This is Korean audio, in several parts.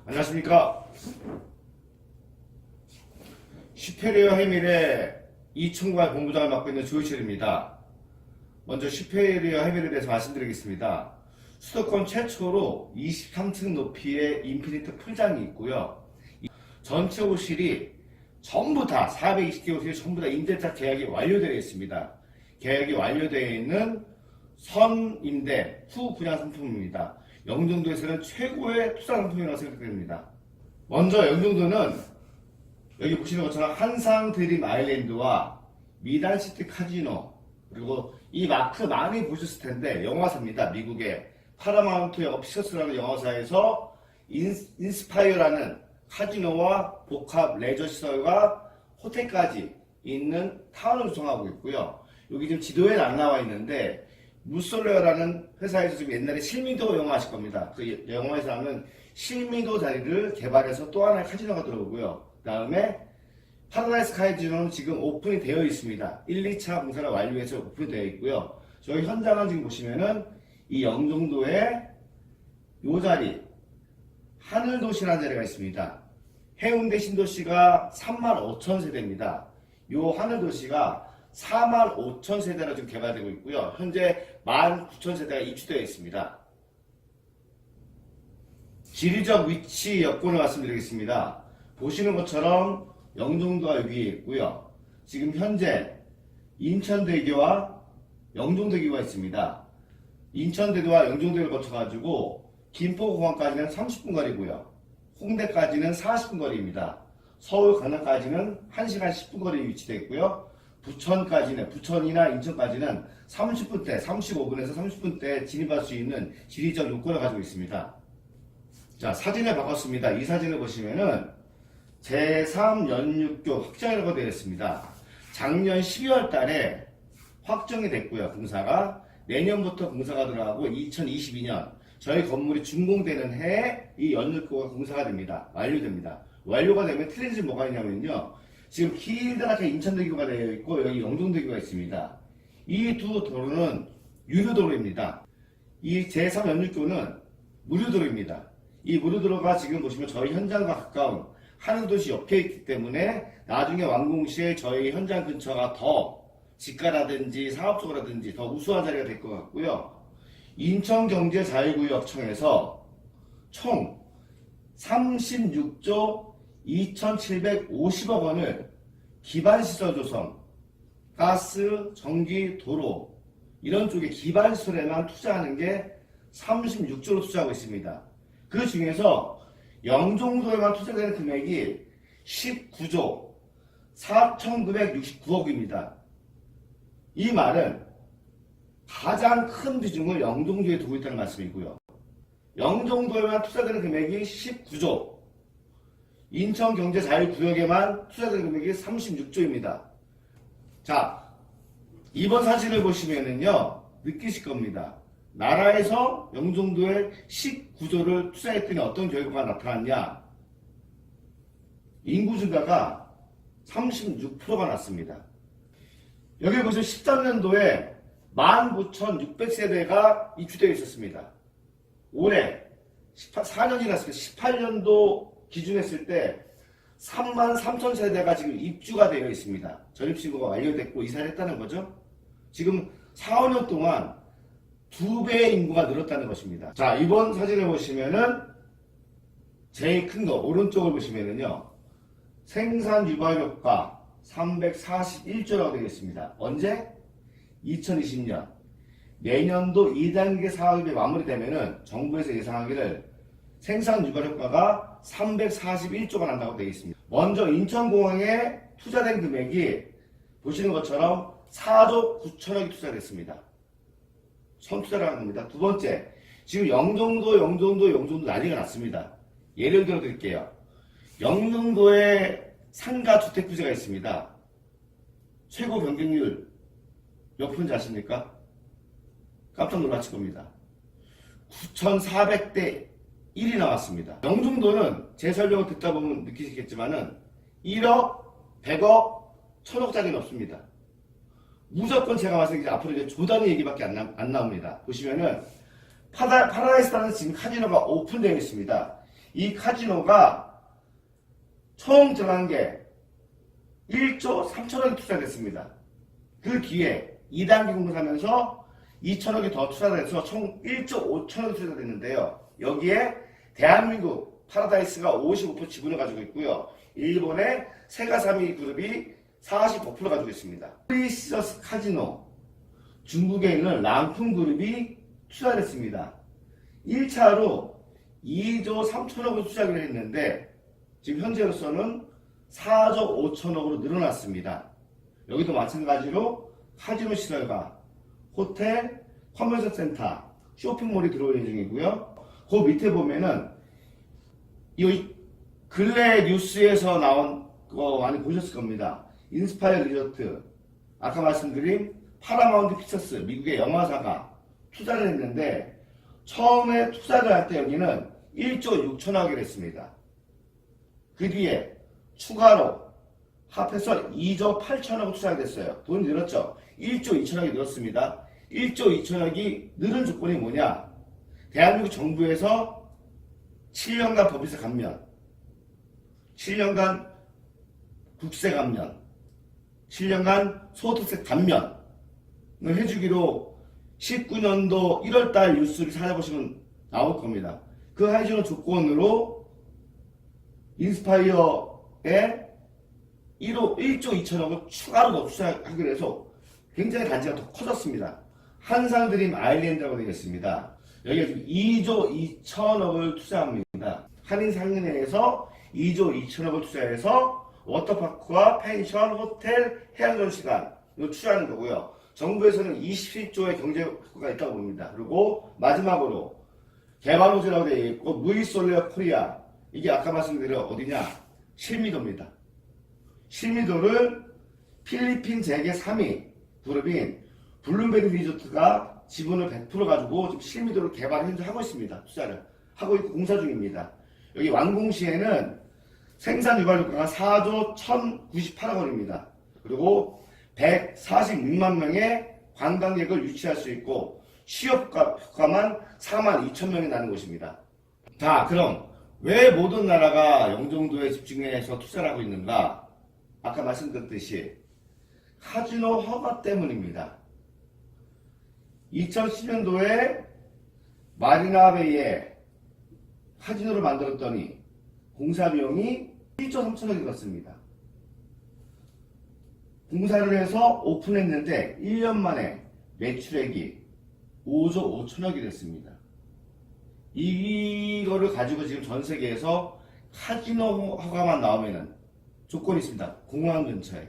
안녕하십니까. 슈페리어 해밀의 이총괄 본부장을 맡고 있는 조희철입니다. 먼저 슈페리어 해밀에 대해서 말씀드리겠습니다. 수도권 최초로 23층 높이의 인피니트 풀장이 있고요. 전체 호실이 전부 다 420개 호실이 전부 다 임대차 계약이 완료되어 있습니다. 계약이 완료되어 있는 선임대 후 분양 상품입니다. 영종도에서는 최고의 투자 상품이라고 생각됩니다. 먼저 영종도는 여기 보시는 것처럼 한상 드림 아일랜드와 미단시티 카지노, 그리고 이 마크 많이 보셨을 텐데 영화사입니다. 미국의 파라마운트 영화 피처스라는 영화사에서 인스파이어라는 카지노와 복합 레저 시설과 호텔까지 있는 타운을 구성하고 있고요. 여기 지금 지도에는 안 나와 있는데 무솔레어라는 회사에서 지금 옛날에 실미도 영화 하실 겁니다. 그 영화에서 하는 실미도 자리를 개발해서 또 하나의 카지노가 들어오고요. 그 다음에 파라다이스 카지노는 지금 오픈이 되어 있습니다. 1, 2차 공사를 완료해서 오픈이 되어 있고요. 저희 현장은 지금 보시면은 이 영종도에 요 자리 하늘도시라는 자리가 있습니다. 해운대 신도시가 35,000세대입니다. 요 하늘도시가 45,000세대로 지금 개발되고 있고요. 현재 19,000세대가 입주되어 있습니다. 지리적 위치 여건을 말씀드리겠습니다. 보시는 것처럼 영종도가 위에 있고요. 지금 현재 인천대교와 영종대교가 있습니다. 인천대교와 영종대교를 거쳐가지고 김포공항까지는 30분 거리고요. 홍대까지는 40분 거리입니다. 서울 강남까지는 1시간 10분 거리에 위치되어 있고요. 부천이나 인천까지는 30분대, 35분에서 30분대 진입할 수 있는 지리적 요건을 가지고 있습니다. 자, 사진을 바꿨습니다. 이 사진을 보시면은 제3연육교 확정이라고 되어 있습니다. 작년 12월 달에 확정이 됐고요. 공사가 내년부터 공사가 들어가고 2022년 저희 건물이 준공되는 해에 이 연육교가 공사가 됩니다. 완료됩니다. 완료가 되면 틀린 점이 뭐가 있냐면요. 지금 길다랗게 인천대교가 되어 있고 여기 영종대교가 있습니다. 이 두 도로는 유료도로입니다. 이 제3연육교는 무료도로입니다. 이 무료도로가 지금 보시면 저희 현장과 가까운 하늘도시 옆에 있기 때문에 나중에 완공 시에 저희 현장 근처가 더 지가라든지 상업적으로라든지 더 우수한 자리가 될 것 같고요. 인천경제자유구역청에서 총 36조 2,750억 원을 기반시설 조성, 가스, 전기, 도로 이런 쪽에 기반시설에만 투자하는 게 36조로 투자하고 있습니다. 그 중에서 영종도에만 투자되는 금액이 19조 4,969억입니다. 이 말은 가장 큰 비중을 영종도에 두고 있다는 말씀이고요. 영종도에만 투자되는 금액이 19조, 인천경제자유구역에만 투자되는 금액이 36조입니다. 자, 이번 사진을 보시면은요, 느끼실 겁니다. 나라에서 영종도에 19조를 투자했더니 어떤 결과가 나타났냐? 인구 증가가 36%가 났습니다. 여기 보시면 13년도에 19,600세대가 입주되어 있었습니다. 올해 4년이 났습니다. 18년도 기준했을 때 33,000세대가 지금 입주가 되어 있습니다. 전입신고가 완료됐고 이사를 했다는 거죠. 지금 4, 5년 동안 2배의 인구가 늘었다는 것입니다. 자, 이번 사진을 보시면은 제일 큰 거 오른쪽을 보시면은요. 생산 유발 효과 341조라고 되어 있습니다. 언제? 2020년. 내년도 2단계 사업이 마무리되면은 정부에서 예상하기를 생산 유발 효과가 341조가 난다고 되어 있습니다. 먼저 인천공항에 투자된 금액이 보시는 것처럼 4조 9천억이 투자됐습니다. 선투자를 한 겁니다. 두 번째, 지금 영종도 난리가 났습니다. 예를 들어 드릴게요. 영종도에 상가 주택 부지가 있습니다. 최고 변경률 몇 프로인지 아십니까? 깜짝 놀라실 겁니다. 9,400대 1이 나왔습니다. 영종도는 제 설명을 듣다 보면 느끼시겠지만은 1억, 100억, 1000억짜리는 없습니다. 무조건 제가 말씀드린 앞으로 이제 조단위 얘기밖에 안 나옵니다. 보시면은 파라다이스라는 지금 카지노가 오픈되어 있습니다. 이 카지노가 총 들어간 게 1조 3천억이 투자됐습니다. 그 뒤에 2단계 공사하면서 2천억이 더 투자돼서 총 1조 5천억이 투자됐는데요. 여기에 대한민국 파라다이스가 55% 지분을 가지고 있고요. 일본의 세가사미 그룹이 45% 가지고 있습니다. 프리시저스 카지노, 중국에 있는 랑풍 그룹이 투자를 했습니다. 1차로 2조 3천억을 투자를 했는데 지금 현재로서는 4조 5천억으로 늘어났습니다. 여기도 마찬가지로 카지노 시설과 호텔, 컨벤션 센터, 쇼핑몰이 들어올 예정이고요. 그 밑에 보면은 이 근래 뉴스에서 나온 거 많이 보셨을 겁니다. 인스파이어 리조트, 아까 말씀드린 파라마운트 픽처스, 미국의 영화사가 투자를 했는데 처음에 투자를 할 때 여기는 1조 6천억을 했습니다. 그 뒤에 추가로 합해서 2조 8천억 투자가 됐어요. 돈이 늘었죠. 1조 2천억이 늘었습니다. 1조 2천억이 늘은 조건이 뭐냐? 대한민국 정부에서 7년간 법인세 감면, 7년간 국세 감면, 7년간 소득세 감면을 해주기로 19년도 1월달 뉴스를 찾아보시면 나올 겁니다. 그 해주는 조건으로 인스파이어에 1조 2천억을 추가로 더 투자하기로 해서 굉장히 단지가 더 커졌습니다. 한상드림 아일랜드라고 되어 있습니다. 여기가 지금 2조 2천억을 투자합니다. 한인상인회에서 2조 2천억을 투자해서 워터파크와 펜션, 호텔, 해양전시관을 투자하는 거고요. 정부에서는 27조의 경제효과가 있다고 봅니다. 그리고 마지막으로 개발호재라고 되어 있고 무이솔레어 코리아, 이게 아까 말씀드린 어디냐? 실미도입니다. 실미도를 필리핀 재계 3위 그룹인 블룸베리 리조트가 지분을 100% 가지고 지금 실미도를 개발 현재 하고 있습니다. 투자를 하고 있고 공사 중입니다. 여기 완공시에는 생산 유발 효과가 4조 1,098억 원입니다. 그리고 146만 명의 관광객을 유치할 수 있고 취업 효과만 4만 2천 명이 나는 곳입니다. 자, 그럼 왜 모든 나라가 영종도에 집중해서 투자를 하고 있는가? 아까 말씀드렸듯이 카지노 허가 때문입니다. 2010년도에 마리나베이에 카지노를 만들었더니 공사 비용이 1조 3천억이 들었습니다. 공사를 해서 오픈했는데 1년 만에 매출액이 5조 5천억이 됐습니다. 이거를 가지고 지금 전 세계에서 카지노 허가만 나오면은 조건이 있습니다. 공항 근처에,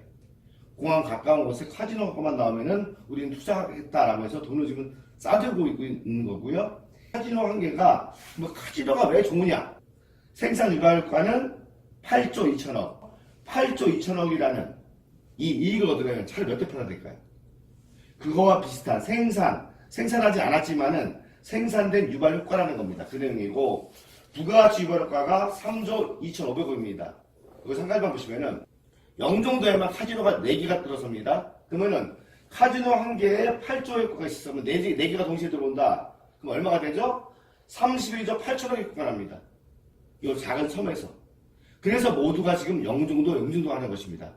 공항 가까운 곳에 카지노 허가만 나오면은 우리는 투자하겠다라고 해서 돈을 지금 싸들고 있는 거고요. 카지노 한계가 뭐 카지노가 왜 좋으냐? 생산 유발효과는 8조 2천억, 8조 2천억이라는 이 이익을 얻으려면 차를 몇 대 팔아야 될까요? 그거와 비슷한 생산하지 않았지만은 생산된 유발효과라는 겁니다. 그 내용이고 부가가치 유발효과가 3조 2,500억입니다. 이거 상가일반 보시면은 영종도에만 카지노가 4개가 들어섭니다. 그러면은 카지노 한 개에 8조 효과가 있으면 4개가 동시에 들어온다. 그럼 얼마가 되죠? 31조 8천억이 효과가 납니다. 이 작은 섬에서. 그래서 모두가 지금 영종도 하는 것입니다.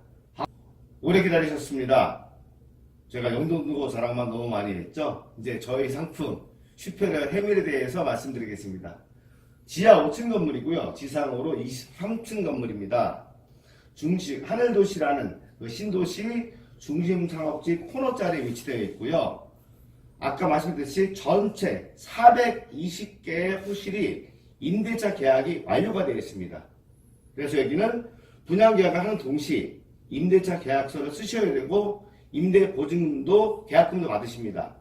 오래 기다리셨습니다. 제가 영종도 자랑만 너무 많이 했죠? 이제 저희 상품 슈페리어 해밀에 대해서 말씀드리겠습니다. 지하 5층 건물이고요. 지상으로 23층 건물입니다. 하늘도시라는 그 신도시 중심 창업지 코너 자리에 위치되어 있고요. 아까 말씀드렸듯이 전체 420개의 호실이 임대차 계약이 완료가 되어 있습니다. 그래서 여기는 분양계약을 하는 동시 임대차 계약서를 쓰셔야 되고 임대 보증금도 계약금도 받으십니다.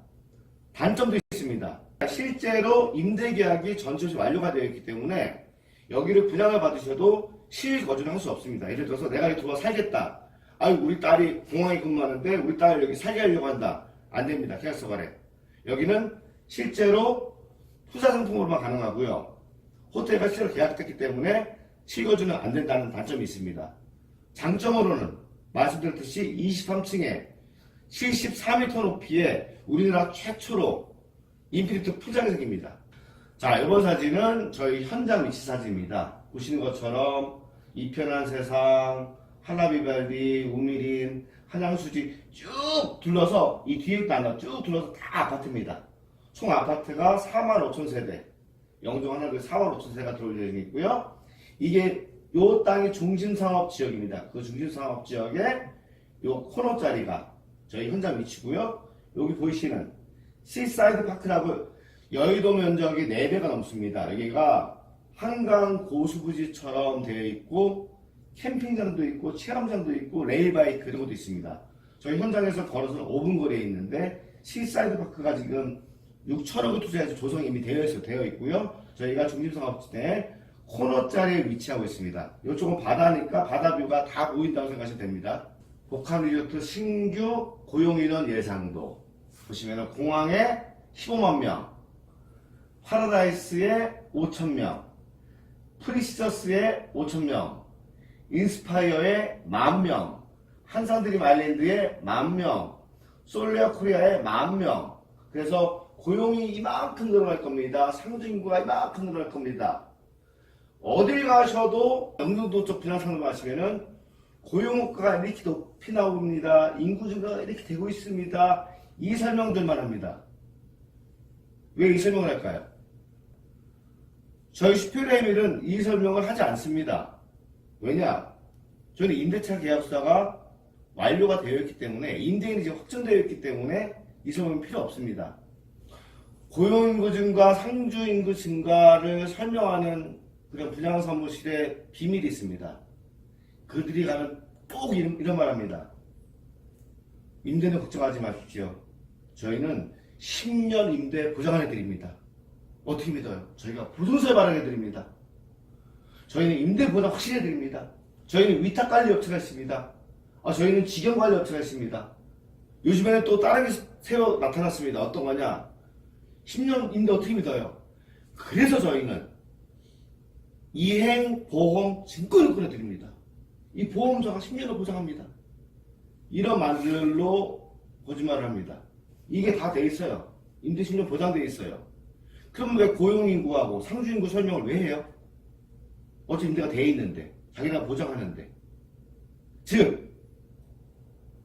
단점도 있습니다. 실제로 임대계약이 전체적으로 완료가 되어 있기 때문에 여기를 분양을 받으셔도 실거주를 할 수 없습니다. 예를 들어서 내가 여기 들어와 살겠다. 아유, 우리 딸이 공항에 근무하는데 우리 딸을 여기 살게 하려고 한다. 안 됩니다. 계약서 발에. 여기는 실제로 투자 상품으로만 가능하고요. 호텔과 실제로 계약됐기 때문에 실거주는 안 된다는 단점이 있습니다. 장점으로는 말씀드렸듯이 23층에 74m 높이의 우리나라 최초로 인피니트 풀장이 생깁니다. 자, 이번 사진은 저희 현장 위치 사진입니다. 보시는 것처럼 이편한 세상, 할라비발디, 우미린, 한양수지 쭉 둘러서 이 뒤에 나눠 쭉 둘러서 다 아파트입니다. 총 아파트가 45,000세대, 영종 하나 45,000세대가 들어올 예정이 있고요. 이게 요 땅이 중심상업지역입니다. 그 중심상업지역에 요 코너짜리가 저희 현장 위치고요. 여기 보이시는 시사이드 파크라고 여의도 면적이 4배가 넘습니다. 여기가 한강 고수부지처럼 되어 있고 캠핑장도 있고 체험장도 있고 레일바이크 이런 것도 있습니다. 저희 현장에서 걸어서 5분 거리에 있는데 시사이드 파크가 지금 6천억을 투자해서 조성이 이미 되어 있고요. 저희가 중심상업지대 코너짜리에 위치하고 있습니다. 이쪽은 바다니까 바다뷰가 다 보인다고 생각하시면 됩니다. 복합리조트 신규 고용인원 예상도 보시면 공항에 15만 명, 파라다이스에 5,000명, 프리시저스에 5,000명, 인스파이어에 10,000명, 한산드림 아일랜드에 10,000명, 솔레어 코리아에 10,000명. 그래서 고용이 이만큼 늘어날 겁니다. 상주 인구가 이만큼 늘어날 겁니다. 어딜 가셔도 영등도 쪽 분양상을 가시면은 고용효과가 이렇게 높이 나옵니다. 인구 증가가 이렇게 되고 있습니다. 이 설명들만 합니다. 왜 이 설명을 할까요? 저희 슈퍼레밀은 이 설명을 하지 않습니다. 왜냐? 저희는 임대차 계약서가 완료가 되어 있기 때문에 임대인이 이제 확정되어 있기 때문에 이 설명은 필요 없습니다. 고용인구 증가, 상주인구 증가를 설명하는 그런 분양사무실에 비밀이 있습니다. 그들이 가면 꼭 이런 말 합니다. 임대는 걱정하지 마십시오. 저희는 10년 임대 보장을 해드립니다. 어떻게 믿어요? 저희가 부동산 발행해드립니다. 저희는 임대 보장 확실히 해드립니다. 저희는 위탁관리 업체가 있습니다. 저희는 직영관리 업체가 있습니다. 요즘에는 또 다른 게 새로 나타났습니다. 어떤 거냐? 10년 임대 어떻게 믿어요? 그래서 저희는 이행, 보험, 증권을 끊어드립니다. 이 보험사가 10년을 보장합니다. 이런 말들로 거짓말을 합니다. 이게 다 돼 있어요. 임대 10년 보장돼 있어요. 그럼 왜 고용인구하고 상주인구 설명을 왜 해요? 어차피 임대가 돼 있는데, 자기가 보장하는데. 즉,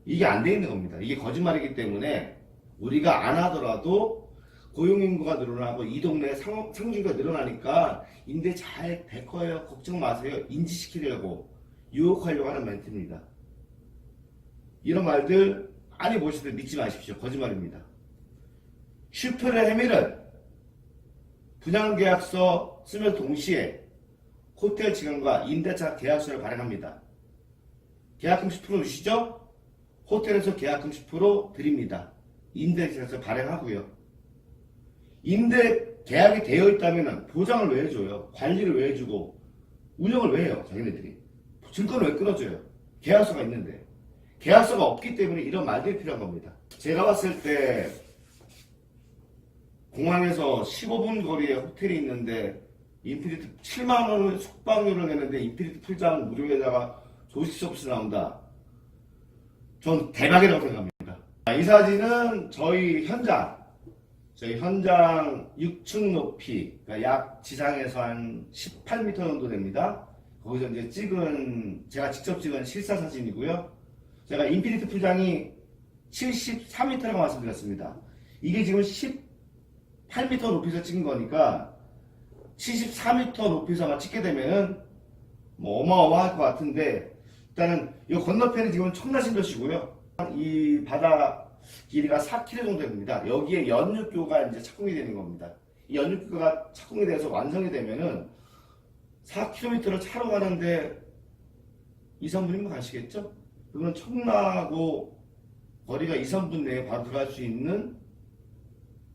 이게 안 돼 있는 겁니다. 이게 거짓말이기 때문에 우리가 안 하더라도 고용인구가 늘어나고 이 동네에 상주인구가 늘어나니까 임대 잘 될 거예요. 걱정 마세요. 인지시키려고 유혹하려고 하는 멘트입니다. 이런 말들 아니 보시듯 믿지 마십시오. 거짓말입니다. 슈퍼레밀은 분양계약서 쓰면 동시에 호텔 직원과 임대차 계약서를 발행합니다. 계약금 10% 주시죠? 호텔에서 계약금 10% 드립니다. 임대계약서 발행하고요. 임대 계약이 되어 있다면 보장을 왜 해줘요? 관리를 왜 해주고 운영을 왜 해요? 자기네들이 증권을 왜 끊어줘요? 계약서가 있는데. 계약서가 없기 때문에 이런 말들이 필요한 겁니다. 제가 봤을 때 공항에서 15분 거리에 호텔이 있는데 인피니트 7만원을 숙박료를 내는데 인피니트 풀장 무료에다가 조식 서비스 나온다. 전 대박이라고 생각합니다. 이 사진은 저희 현장 6층 높이, 그러니까 약 지상에서 한 18m 정도 됩니다. 거기서 이제 제가 직접 찍은 실사 사진이고요. 제가 인피니트 풀장이 73m라고 말씀드렸습니다. 이게 지금 18m 높이에서 찍은 거니까 74m 높이에서만 찍게 되면은 뭐 어마어마할 것 같은데, 일단은 이 건너편이 지금 청라신도시고요. 이 바다 길이가 4km 정도 됩니다. 여기에 연륙교가 이제 착공이 되는 겁니다. 이 연륙교가 착공이 돼서 완성이 되면은 4km를 차로 가는데 2, 3분이면 가시겠죠? 그러면 청라하고 거리가 2, 3분 내에 바로 들어갈 수 있는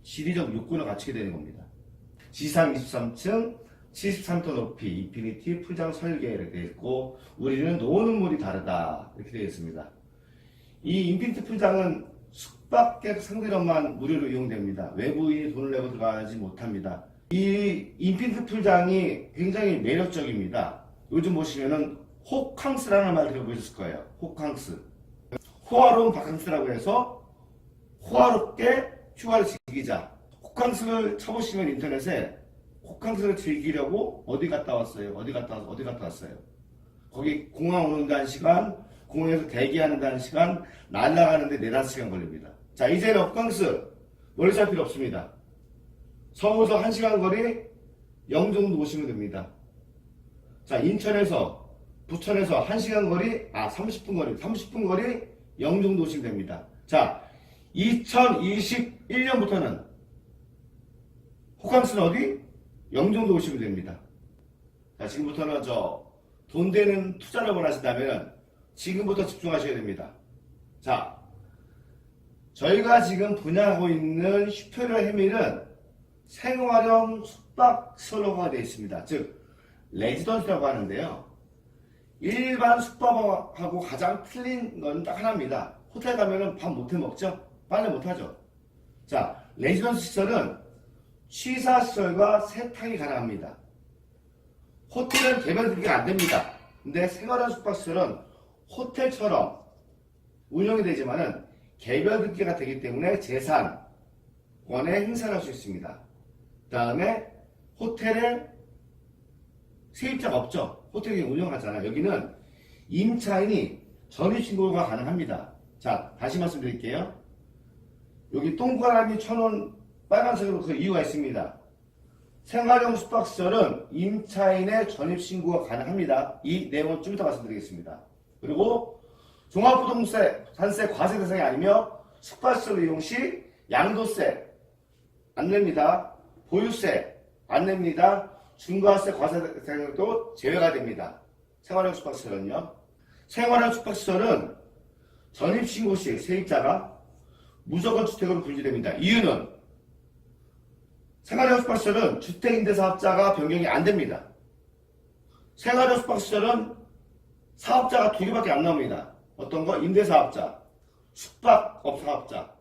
지리적 요건을 갖추게 되는 겁니다. 지상 23층, 73m 높이, 인피니티 풀장 설계 이렇게 되어 있고, 우리는 노는 물이 다르다 이렇게 되어 있습니다. 이 인피니티 풀장은 숙박객 상대로만 무료로 이용됩니다. 외부인이 돈을 내고 들어가지 못합니다. 이 인피니티 풀장이 굉장히 매력적입니다. 요즘 보시면은 호캉스라는 말 들어보셨을 거예요. 호캉스. 호화로운 바캉스라고 해서 호화롭게 휴가를 즐기자. 호캉스를 쳐보시면 인터넷에 호캉스를 즐기려고 어디 갔다 왔어요? 어디 갔다 왔어요? 거기 공항 오는다는 시간, 공항에서 대기하는다는 시간, 날아가는데 4-5시간 걸립니다. 자, 이제는 호캉스 멀리 살 필요 없습니다. 서울에서 1시간 거리 영종도 오시면 됩니다. 자, 인천에서 부천에서 1시간 거리, 30분 거리 영종도 오시면 됩니다. 자, 2021년부터는 호캉스는 어디? 영종도 오시면 됩니다. 자, 지금부터는 돈 되는 투자를 원하신다면 지금부터 집중하셔야 됩니다. 자, 저희가 지금 분양하고 있는 슈페리어 해밀은 생활형 숙박시설로가 되어 있습니다. 즉, 레지던스라고 하는데요. 일반 숙박하고 가장 틀린 건 딱 하나입니다. 호텔 가면은 밥 못해 먹죠? 빨리 못하죠? 자, 레지던스 시설은 취사시설과 세탁이 가능합니다. 호텔은 개별 등기가 안 됩니다. 근데 생활형 숙박시설은 호텔처럼 운영이 되지만은 개별 등기가 되기 때문에 재산권에 행사를 할 수 있습니다. 그 다음에 호텔에 세입자가 없죠. 호텔이 운영하잖아요. 여기는 임차인이 전입신고가 가능합니다. 자, 다시 말씀드릴게요. 여기 동그라미 쳐놓은 빨간색으로 그 이유가 있습니다. 생활형 숙박시설은 임차인의 전입신고가 가능합니다. 이 내용은 좀 이따 말씀드리겠습니다. 그리고 종합부동산 관세 대상이 아니며 숙박시설 이용 시 양도세 안 냅니다. 보유세 안 냅니다. 중과세 과세 대상도 제외가 됩니다. 생활형 숙박시설은요. 생활형 숙박시설은 전입신고 시 세입자가 무조건 주택으로 분리됩니다. 이유는 생활형 숙박시설은 주택임대사업자가 변경이 안 됩니다. 생활형 숙박시설은 사업자가 2개밖에 안 나옵니다. 어떤 거? 임대사업자, 숙박업 사업자.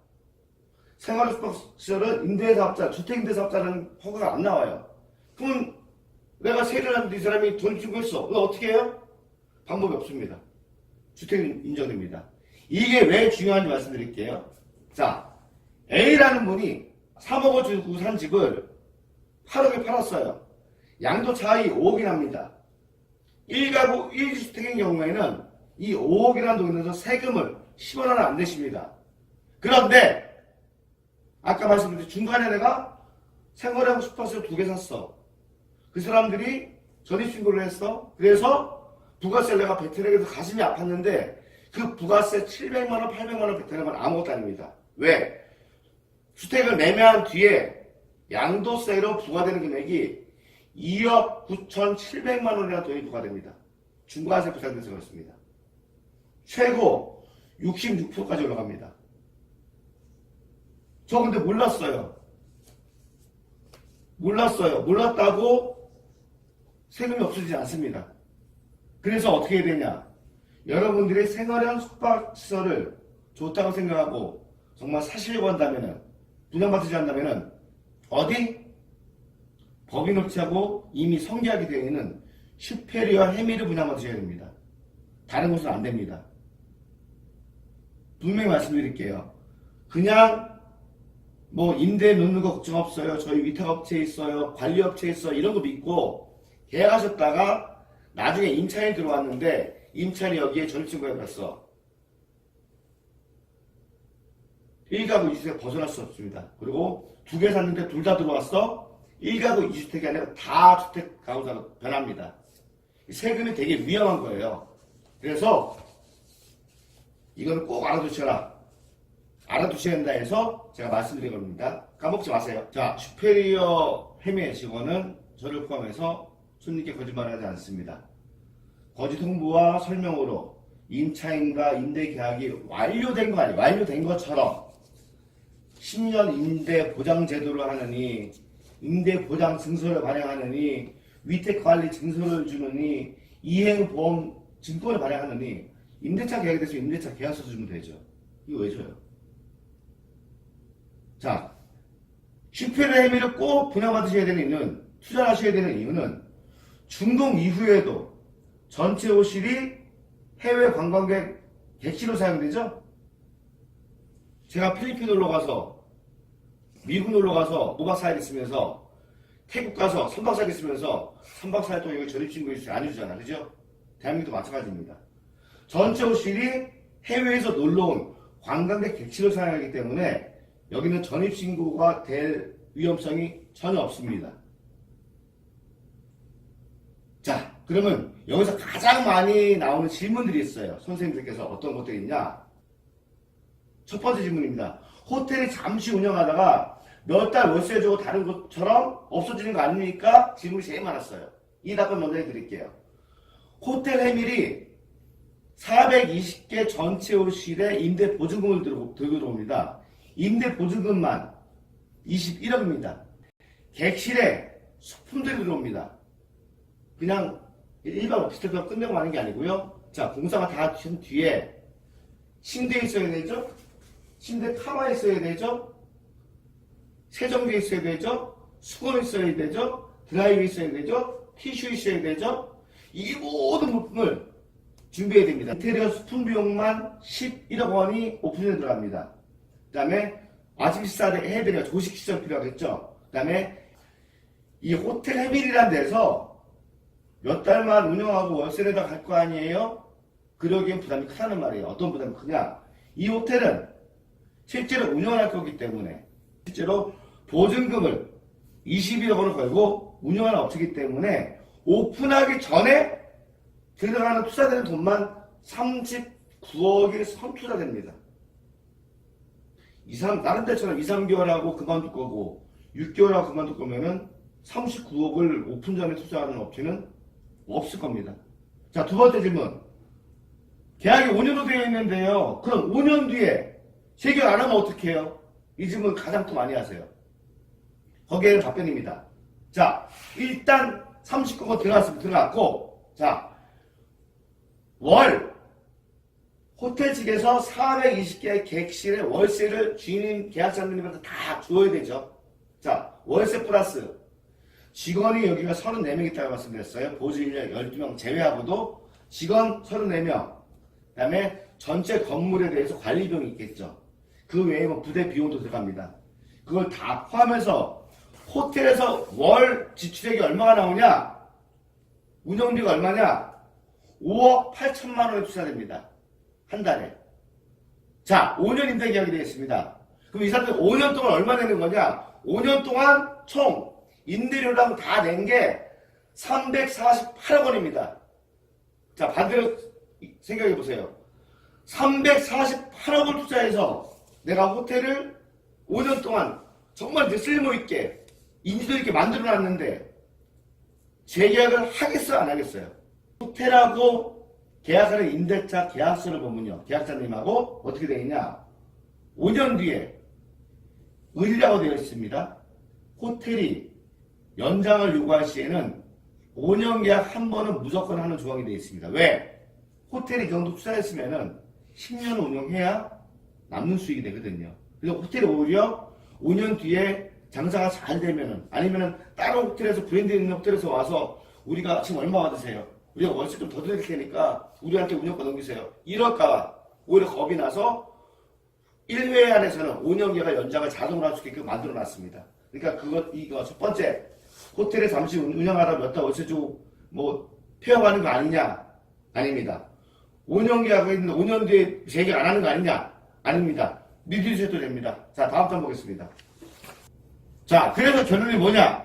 생활형 숙박시설은 임대사업자, 주택임대사업자는 허가가 안 나와요. 그럼 내가 세일을 하는데 이 사람이 돈 주고 있어. 그럼 어떻게 해요? 방법이 없습니다. 주택 인정됩니다. 이게 왜 중요한지 말씀드릴게요. 자, A라는 분이 3억을 주고 산 집을 8억에 팔았어요. 양도 차이 5억이 납니다. 1가구 1주택인 경우에는 이 5억이라는 돈에서 세금을 10원 하나 안 내십니다. 그런데 아까 말씀드린 중간에 내가 생활형 숙박시설 2개 샀어. 그 사람들이 전입신고를 했어. 그래서 부가세를 내가 베트내게 해서 가슴이 아팠는데 그 부가세 700만원, 800만원 베트내는 건 아무것도 아닙니다. 왜? 주택을 매매한 뒤에 양도세로 부과되는 금액이 2억 9,700만원이라는 돈이 부과됩니다. 중과세 부담돼서 그렇습니다. 최고 66%까지 올라갑니다. 저 근데 몰랐어요. 몰랐다고 세금이 없어지지 않습니다. 그래서 어떻게 해야 되냐? 여러분들이 생활형 숙박시설을 좋다고 생각하고 정말 사시려고 한다면은, 분양받지 않는다면은 어디? 법인업체하고 이미 성계하게 되어 있는 슈페리어 해밀을 분양받으셔야 됩니다. 다른 곳은 안 됩니다. 분명히 말씀드릴게요. 그냥 임대 놓는 거 걱정 없어요. 저희 위탁업체 있어요. 관리업체 있어요. 이런 거 믿고 계약하셨다가 나중에 임차인이 들어왔는데 임차인이 여기에 전입신고해 버렸어. 1가구 2주택 벗어날 수 없습니다. 그리고 2개 샀는데 둘 다 들어왔어. 1가구 2주택이 아니라 다 주택 가구사로 변합니다. 세금이 되게 위험한 거예요. 그래서 이건 꼭 알아두셔야 된다 해서 제가 말씀드린 겁니다. 까먹지 마세요. 자, 슈페리어 해밀 직원은 저를 포함해서 손님께 거짓말하지 않습니다. 거짓 홍보와 설명으로 임차인과 임대 계약이 완료된 거 아니에요. 완료된 것처럼 10년 임대 보장 제도를 하느니, 임대 보장 증서를 발행하느니, 위탁 관리 증서를 주느니, 이행보험 증권을 발행하느니, 임대차 계약에 대해서 임대차 계약서 주면 되죠. 이거 왜 줘요? 자, 슈페리어 해밀을 꼭 분양받으셔야 되는 이유는, 투자하셔야 되는 이유는 준공 이후에도 전체 호실이 해외 관광객 객실로 사용되죠? 제가 필리핀 놀러 가서, 미국 놀러 가서 5박 4일 있으면서 태국 가서 3박 4일 있으면서 3박 4일 동안 여기 전입신고 있어요. 안 해주잖아. 그죠? 대한민국도 마찬가지입니다. 전체 호실이 해외에서 놀러온 관광객 객실을 사용하기 때문에 여기는 전입신고가 될 위험성이 전혀 없습니다. 자, 그러면 여기서 가장 많이 나오는 질문들이 있어요. 선생님들께서 어떤 것들이 있냐? 첫 번째 질문입니다. 호텔이 잠시 운영하다가 몇 달 월세 주고 다른 것처럼 없어지는 거 아닙니까? 질문이 제일 많았어요. 이 답변 먼저 해드릴게요. 호텔 해밀이 420개 전체 호실에 임대 보증금을 들고 들어옵니다. 임대 보증금만 21억입니다. 객실에 소품들이 들어옵니다. 그냥 일반 오피스텔처럼 끝내고 마는 게 아니고요. 자, 공사가 다 된 뒤에 침대 있어야 되죠? 침대 카마 있어야 되죠? 세정기 있어야 되죠? 수건 있어야 되죠? 드라이기 있어야 되죠? 티슈 있어야 되죠? 이 모든 부품을 준비해야 됩니다. 인테리어 수품 비용만 11억 원이 오픈에 들어갑니다. 그 다음에 아침 식사를 해드려야 조식 시설 필요하겠죠? 그 다음에 이 호텔 해밀이라는 데서 몇 달만 운영하고 월세 내다 갈 거 아니에요? 그러기엔 부담이 크다는 말이에요. 어떤 부담이 크냐? 이 호텔은 실제로 운영할 거기 때문에 실제로 보증금을 21억 원을 걸고 운영하는 업체이기 때문에 오픈하기 전에 들어가는 투자되는 돈만 39억이 선투자됩니다. 다른 데처럼 2, 3개월하고 그만둘 거고 6개월하고 그만둘 거면은 39억을 오픈 전에 투자하는 업체는 없을 겁니다. 자, 두 번째 질문. 계약이 5년으로 되어 있는데요. 그럼 5년 뒤에 재계약 안 하면 어떻게 해요? 이 질문 가장 또 많이 하세요. 거기에는 답변입니다. 자, 일단 39억 들어갔고, 자, 호텔 측에서 420개의 객실의 월세를 주인 계약자님한테 다 줘야 되죠. 자, 월세 플러스 직원이 여기가 34명 있다고 말씀드렸어요. 보조인력 12명 제외하고도 직원 34명. 그 다음에 전체 건물에 대해서 관리비용이 있겠죠. 그 외에 뭐 부대 비용도 들어갑니다. 그걸 다 포함해서 호텔에서 월 지출액이 얼마가 나오냐? 운영비가 얼마냐? 5억 8천만 원에 투자됩니다. 한 달에. 자, 5년 임대 계약이 되겠습니다. 그럼 이 사람들 5년 동안 얼마 내는 거냐? 5년 동안 총 임대료랑 다 낸 게 348억 원입니다. 자, 반대로 생각해 보세요. 348억을 투자해서 내가 호텔을 5년 동안 정말 쓸모있게 인지도 있게 만들어 놨는데 재계약을 하겠어요, 안 하겠어요? 호텔하고 계약하는 임대차 계약서를 보면요, 계약자님하고 어떻게 되느냐? 5년 뒤에 의리라고 되어 있습니다. 호텔이 연장을 요구할 시에는 5년 계약 한 번은 무조건 하는 조항이 되어 있습니다. 왜? 호텔이 그 정도 투자했으면은 10년 운영해야 남는 수익이 되거든요. 그래서 호텔이 오히려 5년 뒤에 장사가 잘 되면은, 아니면은 다른 호텔에서 브랜드 있는 호텔에서 와서 우리가 지금 얼마 받으세요? 우리가 월세 좀 더 드릴 테니까 우리한테 운영권 넘기세요. 이럴까봐 오히려 겁이 나서 1회 안에서는 5년 계약 연장을 자동으로 할 수 있게끔 만들어 놨습니다. 그러니까 이거 첫 번째, 호텔에 잠시 운영하다 몇 달 월세 주고 폐업하는 거 아니냐? 아닙니다. 5년 계약을 했는데 5년 뒤에 재계약 안 하는 거 아니냐? 아닙니다. 믿으셔도 됩니다. 자, 다음 장 보겠습니다. 자, 그래서 결론이 뭐냐?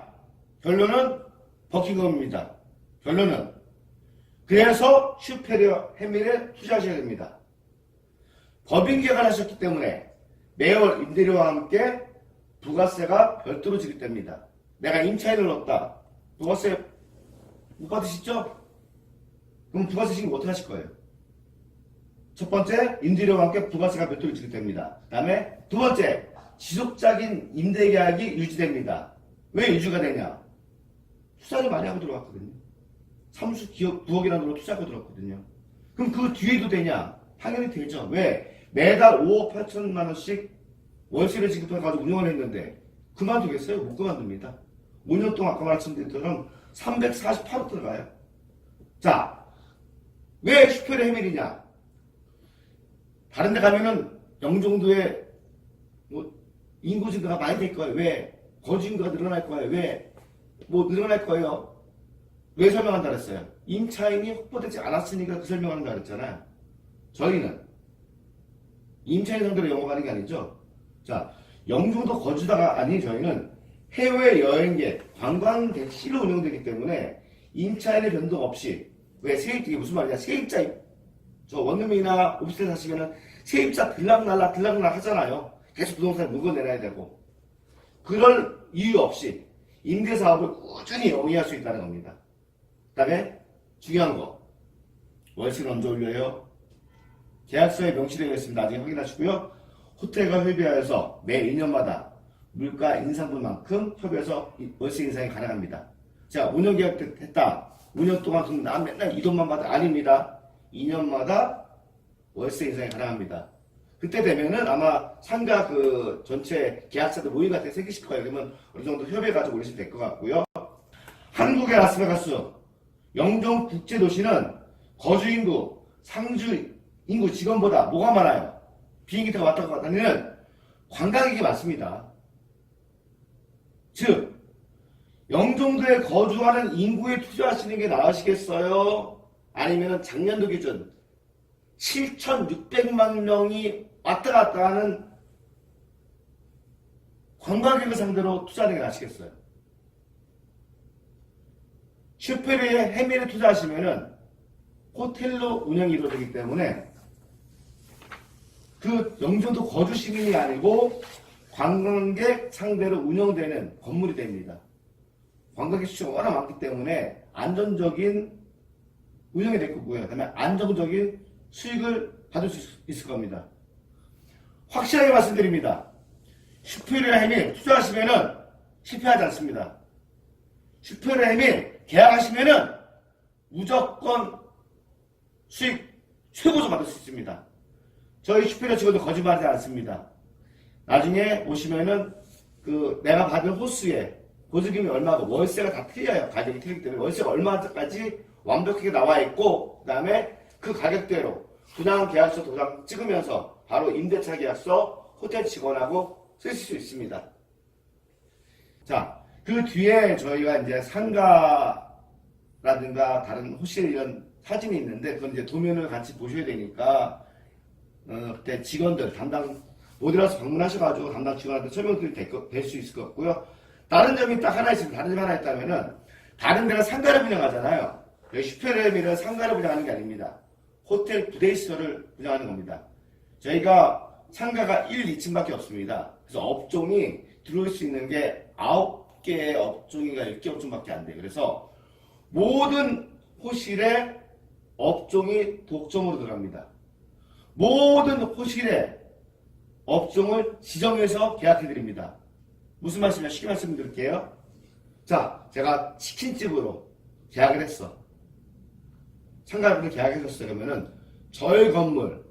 결론은 버킹엄입니다. 결론은 그래서 슈페리어 해밀에 투자하셔야 됩니다. 법인 계약을 하셨기 때문에 매월 임대료와 함께 부가세가 별도로 지급됩니다. 내가 임차인을 넣었다. 부가세 못 받으시죠? 그럼 부가세 신고 어떻게 하실 거예요? 첫 번째, 임대료와 함께 부가세가 별도로 지급됩니다. 그 다음에 두 번째, 지속적인 임대계약이 유지됩니다. 왜 유지가 되냐? 투자를 많이 하고 들어왔거든요. 사무실 기업 9억이라는 돈으로 투자하고 들어왔거든요. 그럼 그 뒤에도 되냐? 당연히 되죠. 왜? 매달 5억 8천만 원씩 월세를 지급해가지고 운영을 했는데 그만두겠어요? 못 그만둡니다. 5년 동안 아까 말씀드린 것처럼 348억 들어가요. 자, 왜 슈페리어 해밀이냐? 다른 데 가면은 영종도에 인구 증가가 많이 될 거예요. 왜? 거주 인구가 늘어날 거예요. 왜? 뭐 늘어날 거예요. 왜 설명한다 그랬어요? 임차인이 확보되지 않았으니까 그 설명한다 그랬잖아요. 저희는 임차인 상대로 영업하는 게 아니죠. 자, 영종도 거주자가 아닌 저희는 해외 여행객, 관광 택시로 운영되기 때문에 임차인의 변동 없이, 왜 세입자, 이게 무슨 말이냐, 세입자, 저 원룸이나 오피스텔 사시면은 세입자 들락날락 하잖아요. 계속 부동산에 물건 내놔야 되고, 그럴 이유 없이 임대사업을 꾸준히 영위할 수 있다는 겁니다. 그 다음에 중요한 거, 월세는 언제 올려요? 계약서에 명시되어 있습니다. 나중에 확인하시고요. 호텔과 협의하여서 매 2년마다 물가 인상분만큼 협의해서 월세 인상이 가능합니다. 자, 5년 계약했다. 5년 동안 그럼 난 맨날 이 돈만 받아. 아닙니다. 2년마다 월세 인상이 가능합니다. 그때 되면은 아마 상가 그 전체 계약자들 모의 같은 게 생기실 거예요. 그러면 어느 정도 협의해가지고 올리시면 될 것 같고요. 한국의 라스베가스, 영종 국제도시는 거주인구, 상주 인구 직원보다 뭐가 많아요? 비행기 타고 왔다 갔다 다니는 관광객이 많습니다. 즉, 영종도에 거주하는 인구에 투자하시는 게 나으시겠어요? 아니면 작년도 기준 7,600만 명이 왔다 갔다 하는 관광객을 상대로 투자하는 게 나으시겠어요? 슈페리에 해밀에 투자하시면은 호텔로 운영이 이루어지기 때문에 그 영종도 거주 시민이 아니고 관광객 상대로 운영되는 건물이 됩니다. 관광객 수가 워낙 많기 때문에 안정적인 운영이 될 거고요. 그다음에 안정적인 수익을 받을 수 있을 겁니다. 확실하게 말씀드립니다. 슈페리아 해밀 투자하시면은 실패하지 않습니다. 슈페리아 해밀 계약하시면은 무조건 수익 최고조 받을 수 있습니다. 저희 슈페리아 직원도 거짓말하지 않습니다. 나중에 오시면은 그 내가 받은 호수에 보증금이 얼마고 월세가 다 틀려요. 가격이 틀리기 때문에 월세가 얼마까지 완벽하게 나와 있고, 그 다음에 그 가격대로 분양 계약서 도장 찍으면서 바로 임대차 계약서 호텔 직원하고 쓰실 수 있습니다. 자, 그 뒤에 저희가 이제 상가라든가 다른 호실 이런 사진이 있는데 그건 이제 도면을 같이 보셔야 되니까 그때 직원들 담당 어디 가서 방문하셔가지고 담당 직원한테 설명드릴 수 있을 것 같고요. 다른 점이 딱 하나 있습니다. 다른 점 하나 있다면은 다른 데가 상가를 분양하잖아요. 여기 슈페르미는 상가를 분양하는 게 아닙니다. 호텔 부대시설을 분양하는 겁니다. 저희가 상가가 1, 2층밖에 없습니다. 그래서 업종이 들어올 수 있는 게 9개의 업종인가 10개 업종밖에 안 돼요. 그래서 모든 호실에 업종이 독점으로 들어갑니다. 모든 호실에 업종을 지정해서 계약해드립니다. 무슨 말씀이냐? 쉽게 말씀드릴게요. 자, 제가 치킨집으로 계약을 했어. 상가분을 계약해줬어요. 그러면은 저희 건물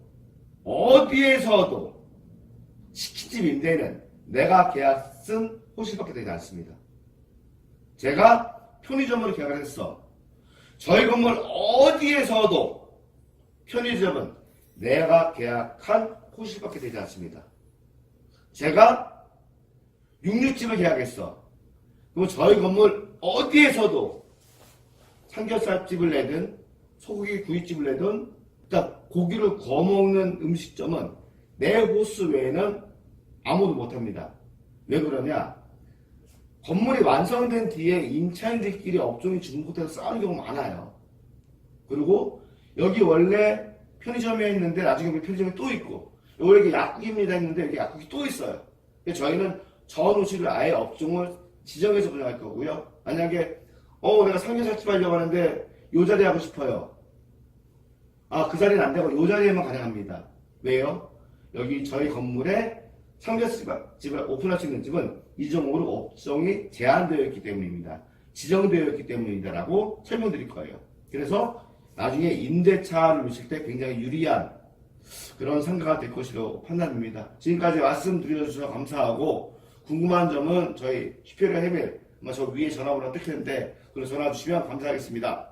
어디에서도 치킨집 임대는 내가 계약 쓴 호실밖에 되지 않습니다. 제가 편의점으로 계약을 했어. 저희 건물 어디에서도 편의점은 내가 계약한 호실밖에 되지 않습니다. 제가 육류집을 계약했어. 그럼 저희 건물 어디에서도 삼겹살집을 내든 소고기 구이집을 내든 일단 고기를 구워 먹는 음식점은 내 호수 외에는 아무도 못합니다. 왜 그러냐? 건물이 완성된 뒤에 임차인들끼리 업종이 중복돼서 싸우는 경우가 많아요. 그리고 여기 원래 편의점에 있는데 나중에 편의점에 또 있고 여기 약국입니다 했는데 여기 약국이 또 있어요. 저희는 전 호실을 아예 업종을 지정해서 분양할 거고요. 만약에 내가 삼겹살집 하려고 하는데 요 자리에 하고 싶어요. 그 자리는 안 되고 요 자리에만 가능합니다. 왜요? 여기 저희 건물에 삼겹살집을 오픈할 수 있는 집은 이정으로 업종이 제한되어 있기 때문입니다. 지정되어 있기 때문입니다. 라고 설명드릴 거예요. 그래서 나중에 임대차를 놓칠 때 굉장히 유리한 그런 상가가 될 것으로 판단됩니다. 지금까지 말씀드려주셔서 감사하고 궁금한 점은 저희 슈페리아 해밀 저 위에 전화번호 뜰 텐데 그걸 전화 주시면 감사하겠습니다.